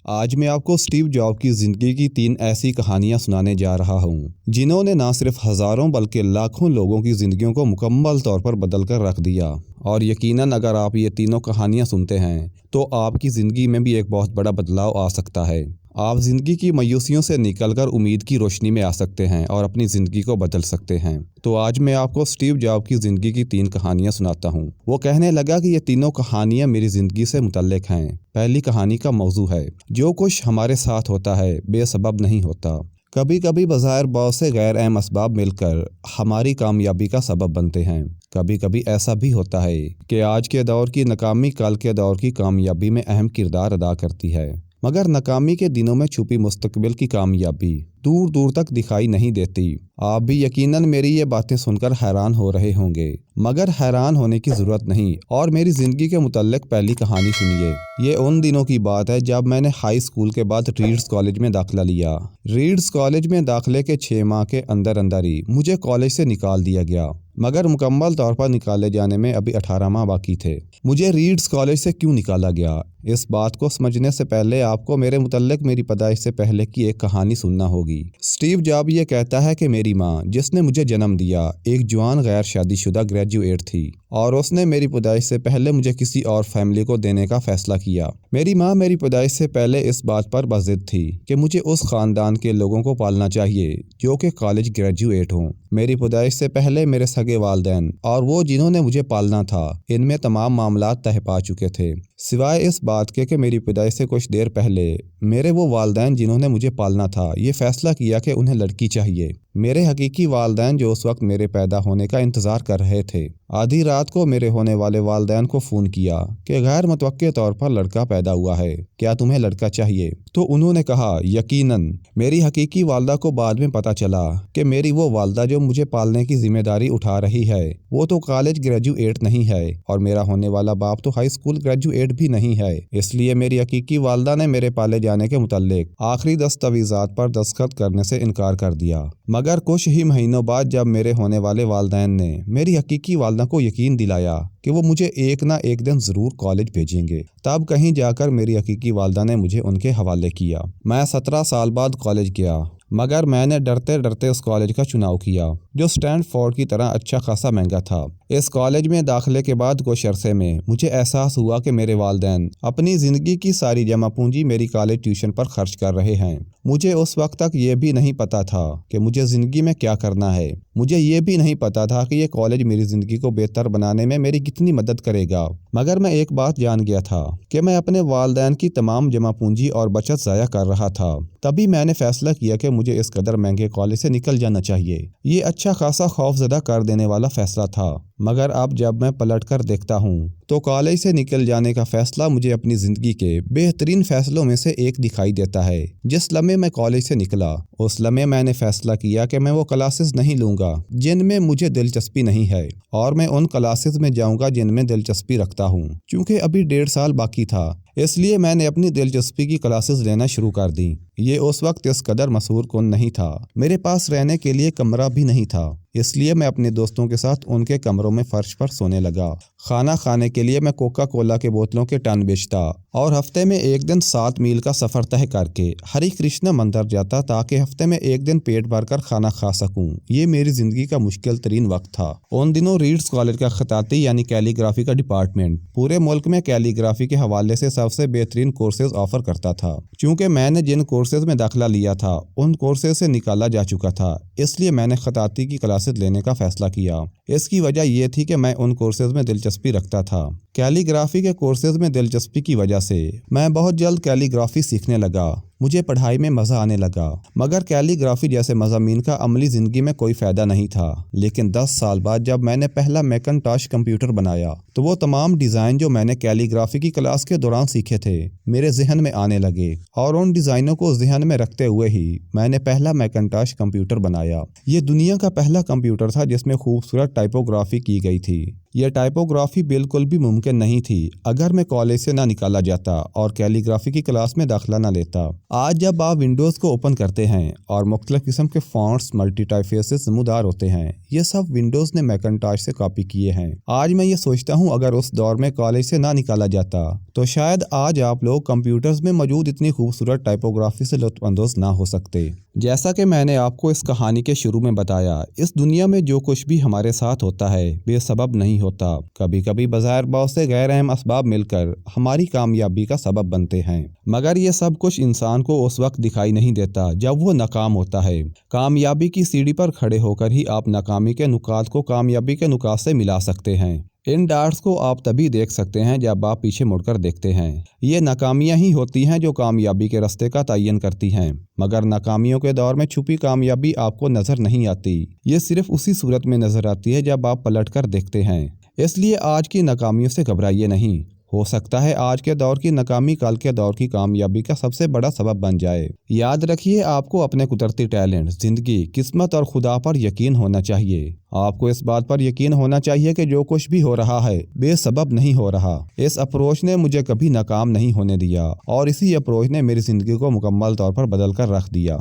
آج میں آپ کو اسٹیو جاب کی زندگی کی 3 ایسی کہانیاں سنانے جا رہا ہوں جنہوں نے نہ صرف ہزاروں بلکہ لاکھوں لوگوں کی زندگیوں کو مکمل طور پر بدل کر رکھ دیا۔ اور یقیناً اگر آپ یہ تینوں کہانیاں سنتے ہیں تو آپ کی زندگی میں بھی ایک بہت بڑا بدلاؤ آ سکتا ہے۔ آپ زندگی کی مایوسیوں سے نکل کر امید کی روشنی میں آ سکتے ہیں اور اپنی زندگی کو بدل سکتے ہیں۔ تو آج میں آپ کو اسٹیو جاب کی زندگی کی 3 کہانیاں سناتا ہوں۔ وہ کہنے لگا کہ یہ تینوں کہانیاں میری زندگی سے متعلق ہیں۔ پہلی کہانی کا موضوع ہے، جو کچھ ہمارے ساتھ ہوتا ہے بے سبب نہیں ہوتا۔ کبھی کبھی بظاہر بہت سے غیر اہم اسباب مل کر ہماری کامیابی کا سبب بنتے ہیں۔ کبھی کبھی ایسا بھی ہوتا ہے کہ آج کے دور کی ناکامی کل کے دور کی کامیابی میں اہم کردار ادا کرتی ہے، مگر ناکامی کے دنوں میں چھپی مستقبل کی کامیابی دور دور تک دکھائی نہیں دیتی۔ آپ بھی یقیناً میری یہ باتیں سن کر حیران ہو رہے ہوں گے، مگر حیران ہونے کی ضرورت نہیں، اور میری زندگی کے متعلق پہلی کہانی سنیے۔ یہ ان دنوں کی بات ہے جب میں نے ہائی اسکول کے بعد ریڈز کالج میں داخلہ لیا۔ ریڈز کالج میں داخلے کے 6 ماہ کے اندر ہی مجھے کالج سے نکال دیا گیا، مگر مکمل طور پر نکالے جانے میں ابھی 18 ماہ باقی تھے۔ مجھے ریڈز کالج سے کیوں نکالا گیا، اس بات کو سمجھنے سے پہلے آپ کو میرے متعلق میری پیدائش سے پہلے کی ایک کہانی سننا ہوگی۔ اسٹیو جاب یہ کہتا ہے کہ میری ماں، جس نے مجھے جنم دیا، ایک جوان غیر شادی شدہ گریجویٹ تھی، اور اس نے میری پیدائش سے پہلے مجھے کسی اور فیملی کو دینے کا فیصلہ کیا۔ میری ماں میری پیدائش سے پہلے اس بات پر بضد تھی کہ مجھے اس خاندان کے لوگوں کو پالنا چاہیے جو کہ کالج گریجویٹ ہوں۔ میری پیدائش سے پہلے میرے سگے والدین اور وہ جنہوں نے مجھے پالنا تھا، ان میں تمام معاملات طے پا چکے تھے، سوائے اس بات کے کہ میری پیدائش سے کچھ دیر پہلے میرے وہ والدین جنہوں نے مجھے پالنا تھا یہ فیصلہ کیا کہ انہیں لڑکی چاہیے۔ میرے حقیقی والدین جو اس وقت میرے پیدا ہونے کا انتظار کر رہے تھے، آدھی رات کو میرے ہونے والے والدین کو فون کیا کہ غیر متوقع طور پر لڑکا پیدا ہوا ہے، کیا تمہیں لڑکا چاہیے؟ تو انہوں نے کہا یقیناً۔ میری حقیقی والدہ کو بعد میں پتہ چلا کہ میری وہ والدہ جو مجھے پالنے کی ذمہ داری اٹھا رہی ہے وہ تو کالج گریجویٹ نہیں ہے، اور میرا ہونے والا باپ تو ہائی اسکول گریجویٹ بھی نہیں ہے۔ اس لیے میری حقیقی والدہ نے میرے پالے جانے کے متعلق آخری دستاویزات پر دستخط کرنے سے انکار کر دیا۔ مگر کچھ ہی مہینوں بعد جب میرے ہونے والے والدین نے میری حقیقی والدہ کو یقین دلایا کہ وہ مجھے ایک نہ ایک دن ضرور کالج بھیجیں گے، تب کہیں جا کر میری حقیقی والدہ نے مجھے ان کے حوالے کیا۔ میں 17 سال بعد کالج گیا، مگر میں نے ڈرتے ڈرتے اس کالج کا چناؤ کیا جو اسٹینڈ فورڈ کی طرح اچھا خاصا مہنگا تھا۔ اس کالج میں داخلے کے بعد کچھ عرصے میں مجھے احساس ہوا کہ میرے والدین اپنی زندگی کی ساری جمع پونجی میری کالج ٹیوشن پر خرچ کر رہے ہیں۔ مجھے اس وقت تک یہ بھی نہیں پتا تھا کہ مجھے زندگی میں کیا کرنا ہے۔ مجھے یہ بھی نہیں پتا تھا کہ یہ کالج میری زندگی کو بہتر بنانے میں میری کتنی مدد کرے گا، مگر میں ایک بات جان گیا تھا کہ میں اپنے والدین کی تمام جمع پونجی اور بچت ضائع کر رہا تھا۔ تبھی میں نے فیصلہ کیا کہ مجھے اس قدر مہنگے کالج سے نکل جانا چاہیے۔ یہ اچھا خاصا خوف زدہ کر دینے والا فیصلہ تھا، مگر اب جب میں پلٹ کر دیکھتا ہوں تو کالج سے نکل جانے کا فیصلہ مجھے اپنی زندگی کے بہترین فیصلوں میں سے ایک دکھائی دیتا ہے۔ جس لمحے میں کالج سے نکلا، اس لمحے میں نے فیصلہ کیا کہ میں وہ کلاسز نہیں لوں گا جن میں مجھے دلچسپی نہیں ہے، اور میں ان کلاسز میں جاؤں گا جن میں دلچسپی رکھتا ہوں۔ چونکہ ابھی 1.5 سال باقی تھا، اس لیے میں نے اپنی دلچسپی کی کلاسز لینا شروع کر دیں۔ یہ اس وقت اس قدر مسحور کن نہیں تھا، میرے پاس رہنے کے لیے کمرہ بھی نہیں تھا، اس لیے میں اپنے دوستوں کے ساتھ ان کے کمروں میں فرش پر سونے لگا۔ کھانا کھانے کے لیے میں کوکا کولا کے بوتلوں کے ٹن بیچتا، اور ہفتے میں ایک دن 7 میل کا سفر طے کر کے ہری کرشنا مندر جاتا تاکہ ہفتے میں ایک دن پیٹ بھر کر کھانا کھا سکوں۔ یہ میری زندگی کا مشکل ترین وقت تھا۔ ان دنوں ریڈز کالج کا خطاطی یعنی کیلی گرافی کا ڈپارٹمنٹ پورے ملک میں کیلی گرافی کے حوالے سے سب سے بہترین کورسز آفر کرتا تھا۔ چونکہ میں نے جن کورسز میں داخلہ لیا تھا ان کورسز سے نکالا جا چکا تھا، اس لیے میں نے خطاطی کی کلاسز لینے کا فیصلہ کیا۔ اس کی وجہ یہ تھی کہ میں ان کورسز میں دلچسپی رکھتا تھا۔ کیلی گرافی کے کورسز میں دلچسپی کی وجہ سے میں بہت جلد کیلی گرافی سیکھنے لگا۔ مجھے پڑھائی میں مزہ آنے لگا، مگر کیلی گرافی جیسے مضامین کا عملی زندگی میں کوئی فائدہ نہیں تھا۔ لیکن 10 سال بعد جب میں نے پہلا میکنٹاش کمپیوٹر بنایا تو وہ تمام ڈیزائن جو میں نے کیلی گرافی کی کلاس کے دوران سیکھے تھے میرے ذہن میں آنے لگے، اور ان ڈیزائنوں کو ذہن میں رکھتے ہوئے ہی میں نے پہلا میکنٹاش کمپیوٹر بنایا۔ یہ دنیا کا پہلا کمپیوٹر تھا جس میں خوبصورت ٹائپوگرافی کی گئی تھی۔ یہ ٹائپوگرافی بالکل بھی ممکن نہیں تھی اگر میں کالج سے نہ نکالا جاتا اور کیلی گرافی کی کلاس میں داخلہ نہ لیتا۔ آج جب آپ ونڈوز کو اوپن کرتے ہیں اور مختلف قسم کے فونٹس ملٹی ٹائپفیسز نمودار ہوتے ہیں، یہ سب ونڈوز نے میکنٹاش سے کاپی کیے ہیں۔ آج میں یہ سوچتا ہوں اگر اس دور میں کالج سے نہ نکالا جاتا تو شاید آج آپ لوگ کمپیوٹرز میں موجود اتنی خوبصورت ٹائپوگرافی سے لطف اندوز نہ ہو سکتے۔ جیسا کہ میں نے آپ کو اس کہانی کے شروع میں بتایا، اس دنیا میں جو کچھ بھی ہمارے ساتھ ہوتا ہے بے سبب نہیں ہوتا۔ کبھی کبھی بظاہر بہت سے غیر اہم اسباب مل کر ہماری کامیابی کا سبب بنتے ہیں، مگر یہ سب کچھ انسان کو اس وقت دکھائی نہیں دیتا جب وہ ناکام ہوتا ہے۔ کامیابی کی سیڑھی پر کھڑے ہو کر ہی آپ ناکامی کے نقاط کو کامیابی کے نقاط سے ملا سکتے ہیں۔ ان ڈاٹس کو آپ تبھی دیکھ سکتے ہیں جب آپ پیچھے مڑ کر دیکھتے ہیں۔ یہ ناکامیاں ہی ہوتی ہیں جو کامیابی کے راستے کا تعین کرتی ہیں، مگر ناکامیوں کے دور میں چھپی کامیابی آپ کو نظر نہیں آتی۔ یہ صرف اسی صورت میں نظر آتی ہے جب آپ پلٹ کر دیکھتے ہیں۔ اس لیے آج کی ناکامیوں سے گھبرائیے نہیں۔ ہو سکتا ہے آج کے دور کی ناکامی کل کے دور کی کامیابی کا سب سے بڑا سبب بن جائے۔ یاد رکھیے، آپ کو اپنے قدرتی ٹیلنٹ، زندگی، قسمت اور خدا پر یقین ہونا چاہیے۔ آپ کو اس بات پر یقین ہونا چاہیے کہ جو کچھ بھی ہو رہا ہے بے سبب نہیں ہو رہا۔ اس اپروچ نے مجھے کبھی ناکام نہیں ہونے دیا اور اسی اپروچ نے میری زندگی کو مکمل طور پر بدل کر رکھ دیا۔